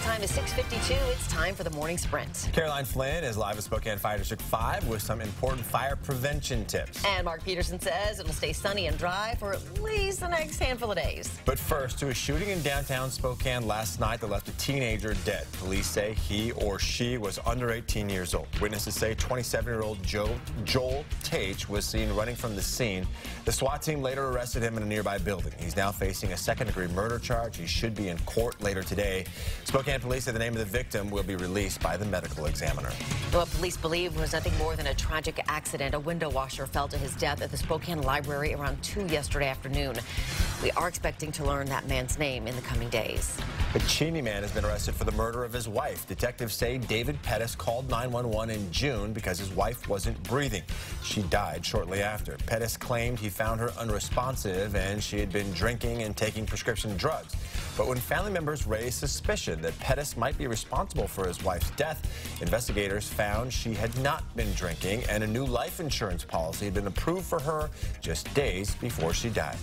time is 6:52. It's time for the morning sprint. Caroline Flynn is live at Spokane Fire District 5 with some important fire prevention tips. And Mark Peterson says it'll stay sunny and dry for at least the next handful of days. But first, to a shooting in downtown Spokane last night that left a teenager dead. Police say he or she was under 18 years old. Witnesses say 27-year-old Joel Tate was seen running from the scene. The SWAT team later arrested him in a nearby building. He's now facing a second-degree murder charge. He should be in court later today. Spokane police say the name of the victim will be released by the medical examiner. What police believe was nothing more than a tragic accident. A window washer fell to his death at the Spokane Library around 2 yesterday afternoon. We are expecting to learn that man's name in the coming days. A Cheney man has been arrested for the murder of his wife. Detectives say David Pettis called 911 in June because his wife wasn't breathing. She died shortly after. Pettis claimed he found her unresponsive and she had been drinking and taking prescription drugs. But when family members raised suspicion that Pettis might be responsible for his wife's death, investigators found she had not been drinking and a new life insurance policy had been approved for her just days before she died.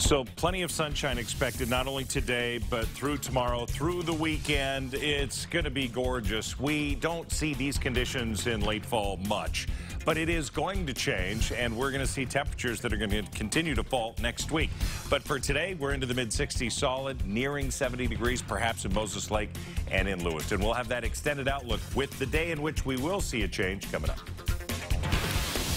So plenty of sunshine expected, not only today, but through tomorrow, through the weekend. It's going to be gorgeous. We don't see these conditions in late fall much, but it is going to change, and we're going to see temperatures that are going to continue to fall next week. But for today, we're into the mid-60s solid, nearing 70 degrees, perhaps in Moses Lake and in Lewiston. We'll have that extended outlook with the day in which we will see a change coming up.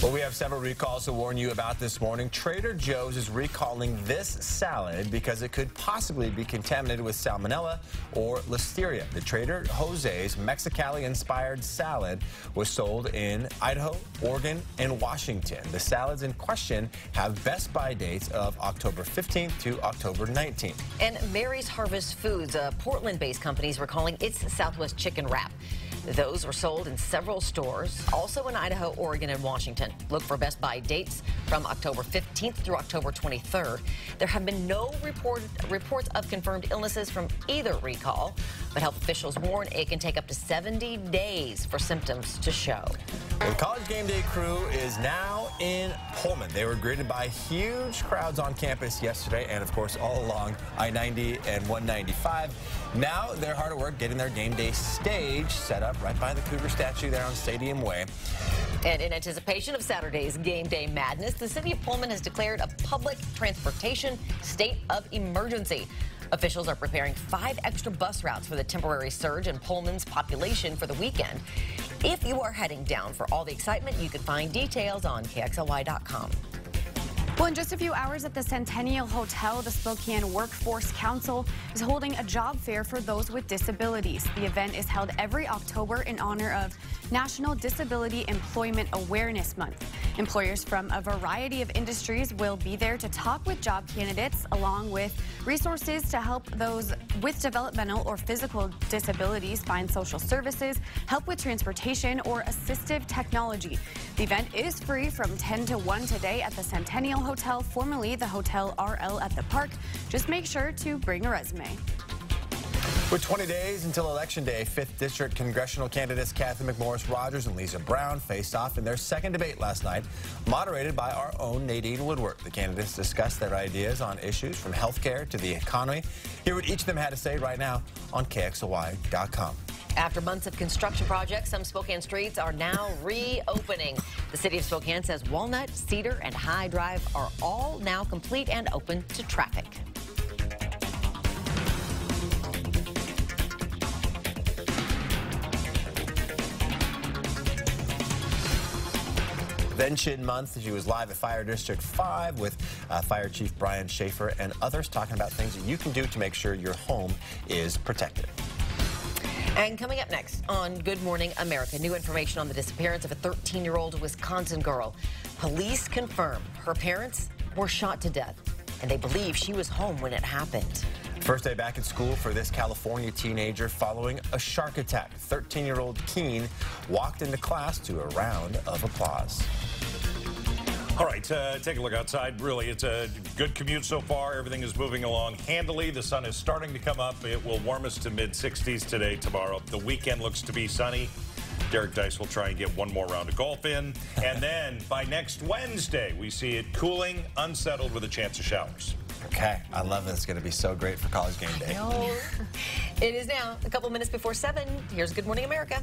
Well, we have several recalls to warn you about this morning. Trader Joe's is recalling this salad because it could possibly be contaminated with salmonella or listeria. The Trader Jose's Mexicali-inspired salad was sold in Idaho, Oregon, and Washington. The salads in question have Best Buy dates of October 15th to October 19th. And Mary's Harvest Foods, a Portland-based company, is recalling its Southwest chicken wrap. Those were sold in several stores, also in Idaho, Oregon, and Washington. Look for Best Buy dates from October 15th through October 23rd. There have been no reports of confirmed illnesses from either recall, but health officials warn it can take up to 70 days for symptoms to show. The College Game Day crew is now in Pullman. They were greeted by huge crowds on campus yesterday and, of course, all along I-90 and 195. Now they're hard at work getting their game day stage set up right by the Cougar statue there on Stadium Way. And in anticipation of Saturday's game day madness, the city of Pullman has declared a public transportation state of emergency. Officials are preparing 5 extra bus routes for the temporary surge in Pullman's population for the weekend. If you are heading down for all the excitement, you can find details on KXLY.com. Well, in just a few hours at the Centennial Hotel, the Spokane Workforce Council is holding a job fair for those with disabilities. The event is held every October in honor of National Disability Employment Awareness Month. Employers from a variety of industries will be there to talk with job candidates, along with resources to help those with developmental or physical disabilities find social services, help with transportation, or assistive technology. The event is free from 10 to 1 today at the Centennial Hotel, formerly the Hotel RL at the Park. Just make sure to bring a resume. With 20 days until Election Day, 5th District congressional candidates Kathy McMorris Rogers and Lisa Brown faced off in their second debate last night, moderated by our own Nadine Woodward. The candidates discussed their ideas on issues from health care to the economy. Hear what each of them had to say right now on KXLY.com. After months of construction projects, some Spokane streets are now reopening. The city of Spokane says Walnut, Cedar, and High Drive are all now complete and open to traffic. Prevention Month. She was live at Fire District 5 with Fire Chief Brian Schaefer and others talking about things that you can do to make sure your home is protected. And coming up next on Good Morning America, new information on the disappearance of a 13-year-old Wisconsin girl. Police confirm her parents were shot to death, and they believe she was home when it happened. First day back at school for this California teenager following a shark attack. 13-year-old Keen walked into class to a round of applause. All right, take a look outside. Really, it's a good commute so far. Everything is moving along handily. The sun is starting to come up. It will warm us to mid-60s today, tomorrow. The weekend looks to be sunny. Derek Dice will try and get one more round of golf in. And then by next Wednesday, we see it cooling, unsettled with a chance of showers. Okay, I love it. It's going to be so great for College Game Day. It is now a couple minutes before 7. Here's Good Morning America.